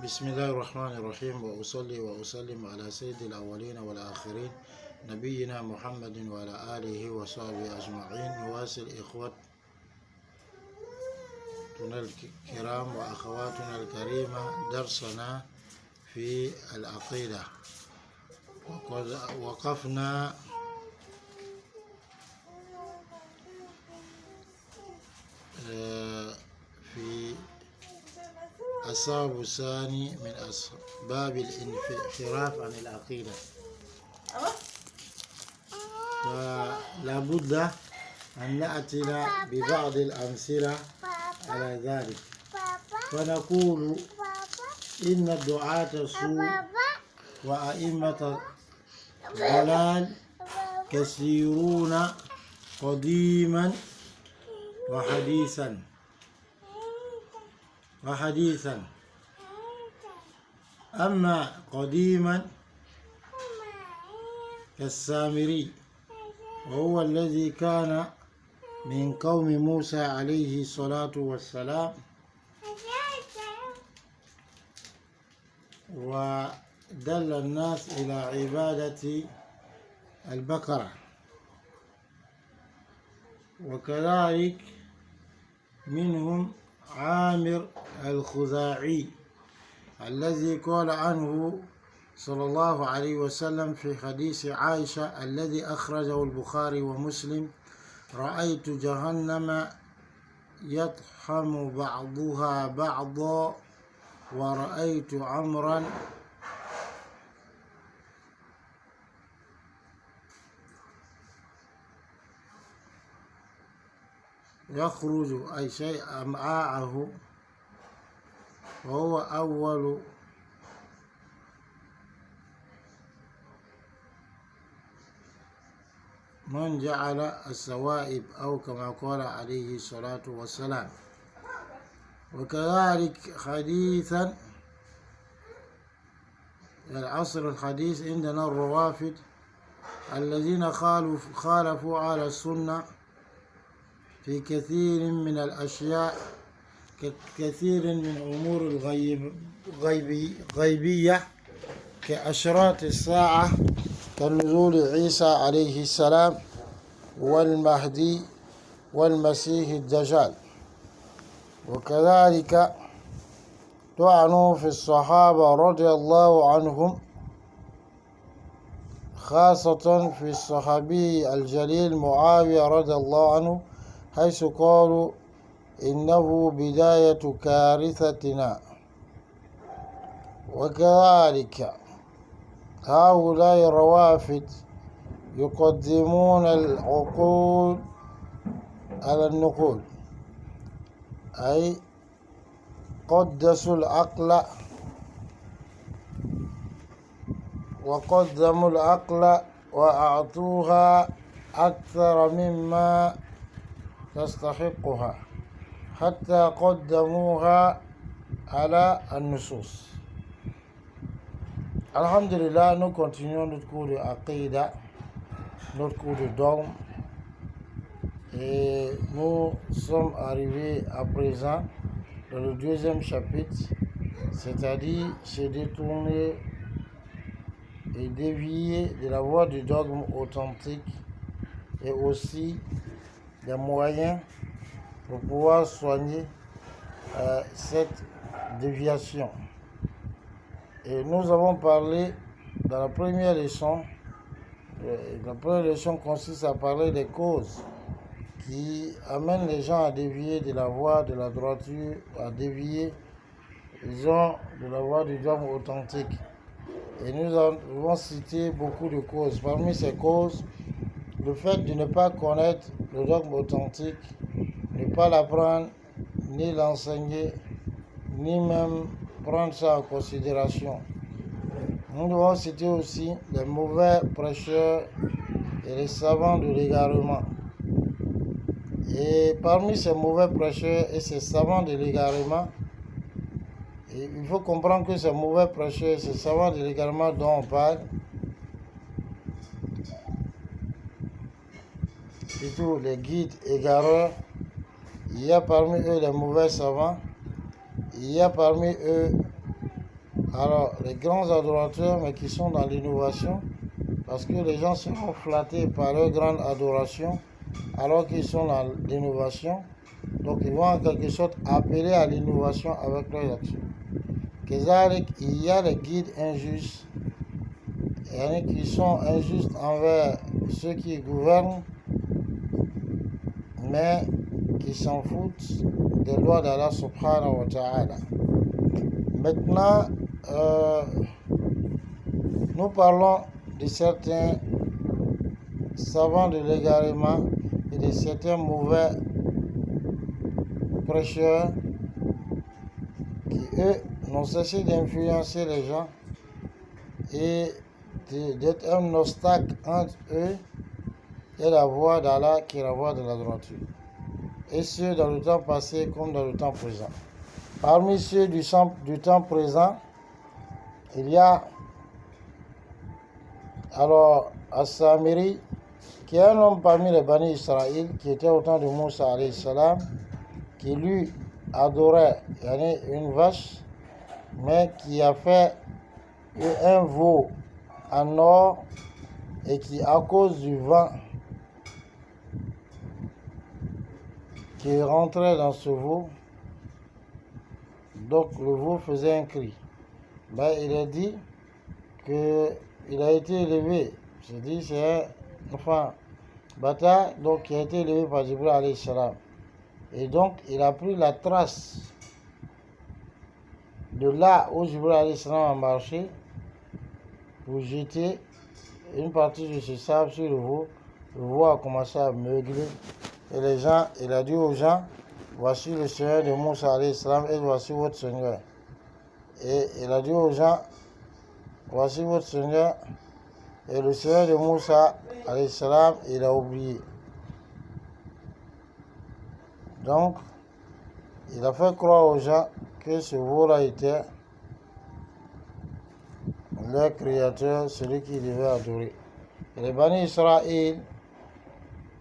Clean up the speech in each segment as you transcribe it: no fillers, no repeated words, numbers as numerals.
بسم الله الرحمن الرحيم، وأصلي وأسلم على سيد الأولين والآخرين نبينا محمد وعلى آله وصحبه أجمعين. نواصل إخوتنا الكرام وأخواتنا الكريمة درسنا في العقيدة. وقد وقفنا في السبب الثاني من أسباب الانحراف عن العقيدة، فلا بد أن نأتي ببعض الأمثلة على ذلك. فنقول إن الدعاة السوء وأئمة الضلال كثيرون قديما وحديثا. أما قديما كالسامري، وهو الذي كان من قوم موسى عليه الصلاة والسلام، ودل الناس إلى عبادة البقرة. وكذلك منهم عامر الخزاعي الذي قال عنه صلى الله عليه وسلم في حديث عائشة الذي أخرجه البخاري ومسلم: رأيت جهنم يطحن بعضها بعضا ورأيت عمرا يخرج أي شيء أمعاءه، وهو أول من جعل السوائب، أو كما قال عليه الصلاة والسلام. وكذلك حديثا العصر الحديث عندنا الروافد الذين خالفوا على السنة في كثير من الأشياء، كثير من أمور الغيبية كأشراط الساعة، كنزول عيسى عليه السلام والمهدي والمسيح الدجال. وكذلك طعنوا في الصحابة رضي الله عنهم، خاصة في الصحابي الجليل معاوية رضي الله عنه، حيث قالوا إنه بداية كارثتنا. وكذلك هؤلاء الروافد يقدمون العقول على النقول، أي قدسوا العقل وقدموا العقل وأعطوها أكثر مما تستحقها، حتى قدموها على النصوص. Alhamdulillah, nous continuons notre cours de Aqidah, notre cours de dogme, et nous sommes arrivés à présent dans le deuxième chapitre, c'est-à-dire se détourner et dévier de la voie du dogme authentique, et aussi des moyens pour pouvoir soigner cette déviation. Et nous avons parlé dans la première leçon. La première leçon consiste à parler des causes qui amènent les gens à dévier de la voie de la droiture, à dévier, disons, de la voie du dogme authentique. Et nous avons cité beaucoup de causes. Parmi ces causes, le fait de ne pas connaître le dogme authentique, ne pas l'apprendre, ni l'enseigner, ni même prendre ça en considération. Nous devons citer aussi les mauvais prêcheurs et les savants de l'égarement. Et parmi ces mauvais prêcheurs et ces savants de l'égarement, il faut comprendre que ces mauvais prêcheurs et ces savants de l'égarement dont on parle, surtout les guides égareurs, il y a parmi eux les mauvais savants, il y a parmi eux Alors, les grands adorateurs, mais qui sont dans l'innovation, parce que les gens seront flattés par leur grande adoration, alors qu'ils sont dans l'innovation. Donc, ils vont en quelque sorte appeler à l'innovation avec leurs actions. Il y a les guides injustes, qui sont injustes envers ceux qui gouvernent, mais qui s'en foutent des lois d'Allah subhanahu wa ta'ala. Maintenant, nous parlons de certains savants de l'égarement et de certains mauvais prêcheurs qui, eux, n'ont cessé d'influencer les gens et d'être un obstacle entre eux et la voie d'Allah qui est la voie de la droiture. Et ceux dans le temps passé comme dans le temps présent. Parmi ceux du temps présent, il y a alors As-Samiri, qui est un homme parmi les Bani Israël, qui était au temps de Moussa alayhi salam, qui lui adorait une vache, mais qui a fait un veau en or et qui, à cause du vent qui rentrait dans ce veau, donc le veau faisait un cri. Il a dit qu'il a été élevé, c'est un enfant bâtard, donc qui a été élevé par Jibril alayhi salam. Et donc il a pris la trace de là où Jibril alayhi salam a marché pour jeter une partie de ce sable sur le veau. Le veau a commencé à meugler. Et il a dit aux gens, voici le Seigneur de Moussa alayhi salam et voici votre Seigneur. Et il a dit aux gens, voici votre Seigneur. Et le Seigneur de Moussa alayhi salam, il a oublié. Donc, il a fait croire aux gens que ce veau-là était leur créateur, celui qu'ils devaient adorer. Et les Bani Israël,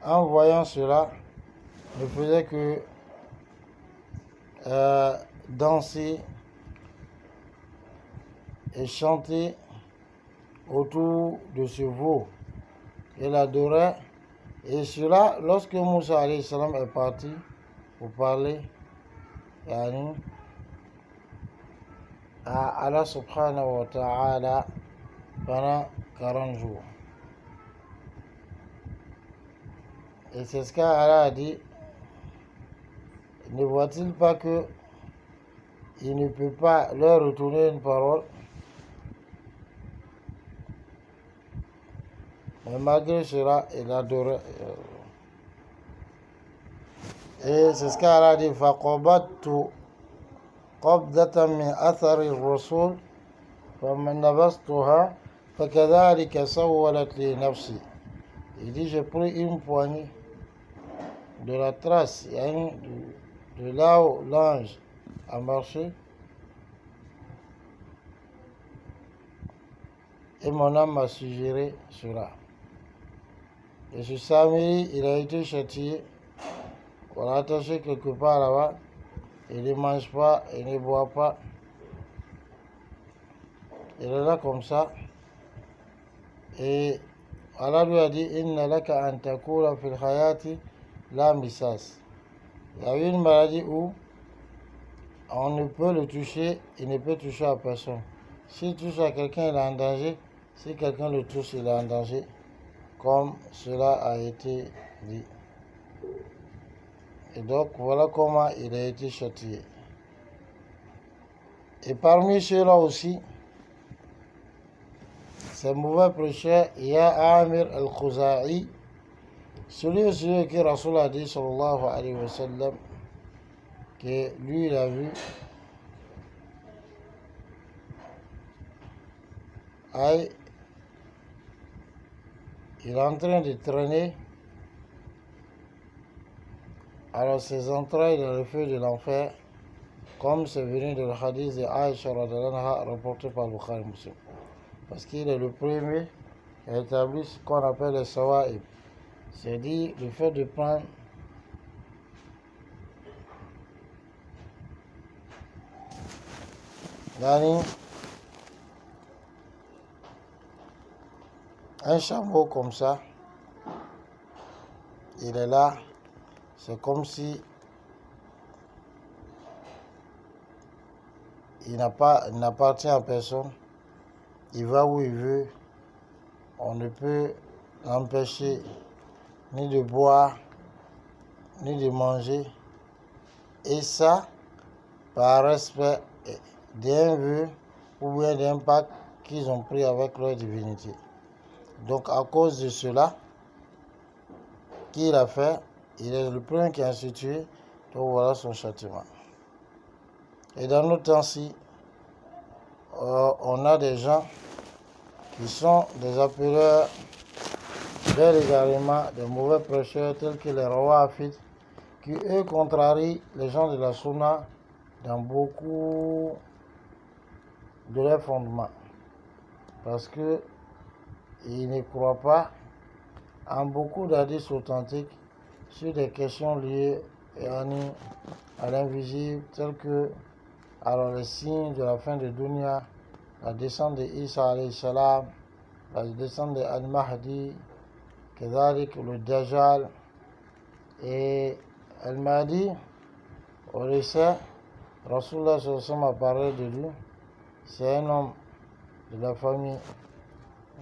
en voyant cela, ne faisaient que danser et chanter autour de ce veau. Il adorait. Et cela, lorsque Moussa alayhi salam est parti pour parler à Allah subhanahu wa ta'ala pendant 40 jours. Et c'est ce qu'Allah a dit. Ne voit-il pas que il ne peut pas leur retourner une parole? Mais malgré cela, il adorait. Et c'est ce qu'Allah a dit. فَقَبَضْتُ قَبْضَةً مِنْ أَثَرِ الرَّسُولِ فَمَنْ نَبَذْتُهَا فَكَذَلِكَ سَوَّلَتْ لِي نَفْسِي. Il dit, j'ai pris une poignée de la trace, de là où l'ange a marché, et mon âme m'a suggéré cela. Et ce Samiri, il a été châtié, on l'a attaché quelque part là-bas, il ne mange pas, il ne boit pas, il est là comme ça, et Allah lui a dit, Inna laka an takula fil hayati la misas. Il y a eu une maladie où on ne peut le toucher, il ne peut toucher à personne. S'il touche à quelqu'un, il est en danger. Si quelqu'un le touche, il est en danger. Comme cela a été dit. Et donc, voilà comment il a été châtié. Et parmi ceux-là aussi, ces mauvais prêcheurs, il y a Amir al-Khuzai, celui que Rasul a dit, sallallahu alayhi wa sallam, que lui, il a vu il est en train de traîner, alors ses entrailles dans le feu de l'enfer, comme c'est venu de le hadith de Aïcha rapporté par Bukhari Muslim. Parce qu'il est le premier à établir ce qu'on appelle les sawa'ib. C'est-à-dire le fait de prendre Un chameau comme ça, il est là, c'est comme si il n'appartient à personne. Il va où il veut. On ne peut l'empêcher ni de boire, ni de manger. Et ça, par respect d'un vœu ou bien d'un pacte qu'ils ont pris avec leur divinité. Donc à cause de cela, qu'il a fait, il est le premier qui a institué, donc voilà son châtiment. Et dans nos temps-ci, on a des gens qui sont des appeleurs vers l'égarement, des mauvais prêcheurs tels que les rois Hafid, qui eux contrarient les gens de la Sunna dans beaucoup de leurs fondements. Parce qu'ils ne croient pas en beaucoup d'hadiths authentiques sur des questions liées à l'invisible, tels que les signes de la fin de Dunya, la descente de Isa alayhi salam, la descente de Al-Mahdi, le Dajjal. Et Al-Mahdi, on le sait, Rasulullah sallallahu alayhi wa sallam a parlé de lui. C'est un homme de la famille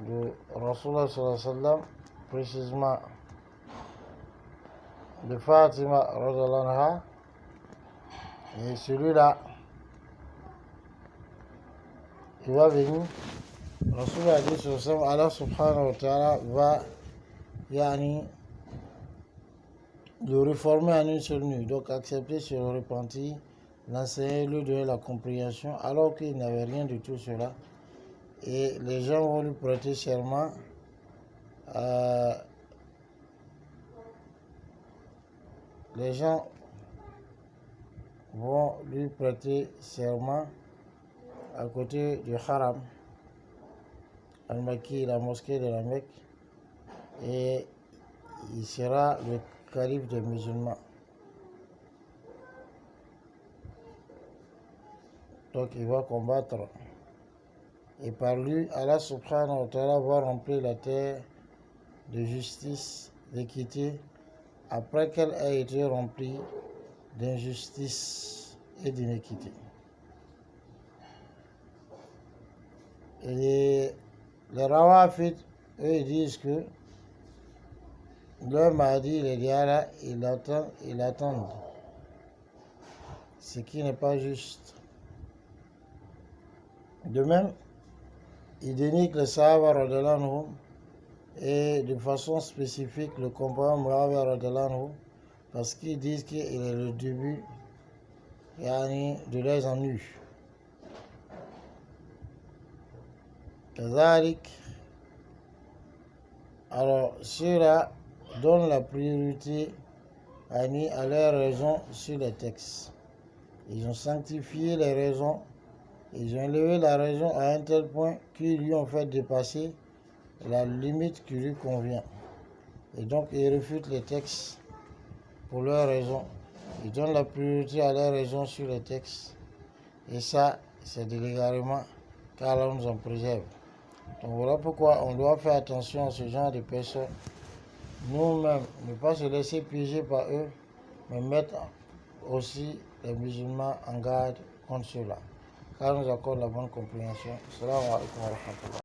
de Rasulullah sallallahu alayhi wa sallam, précisément de Fatima radhiyallahu anha. Et celui-là, il va venir. Rasulullah a dit sallallahu alayhi wa sallam, Allah subhanahu wa ta'ala va le réformer en une seule nuit. Donc accepter, se repentir, l'enseigner, lui donner la compréhension, alors qu'il n'avait rien de tout cela. Et les gens vont lui prêter serment. Les gens vont lui prêter serment à côté du Haram, Al-Makki, la mosquée de la Mecque, et il sera le calife des musulmans. Donc il va combattre. Et par lui, Allah subhanahu wa ta'ala va remplir la terre de justice, d'équité, après qu'elle ait été remplie d'injustice et d'inéquité. Et les Rawafid, eux, ils disent que le Mahdi, les diara, ils attendent. Ce qui n'est pas juste. De même, ils dénigrent les Sahaba radhiyallahu anhum et de façon spécifique le compagnon Muawiya radhiyallahu anhu, parce qu'ils disent qu'il est le début de leurs ennuis. Alors, ceux-là donnent la priorité à leurs raisons sur les textes. Ils ont sanctifié les raisons, ils ont élevé la raison à un tel point qu'ils lui ont fait dépasser la limite qui lui convient. Et donc, ils refutent les textes pour leurs raisons. Ils donnent la priorité à leurs raisons sur les textes. Et ça, c'est de l'égarement, car Allah nous en préserve. Donc voilà pourquoi on doit faire attention à ce genre de personnes. Nous-mêmes, ne pas se laisser piéger par eux, mais mettre aussi les musulmans en garde contre cela. Car nous accorde la bonne compréhension. Assalamu alaikum wa rahmatullah.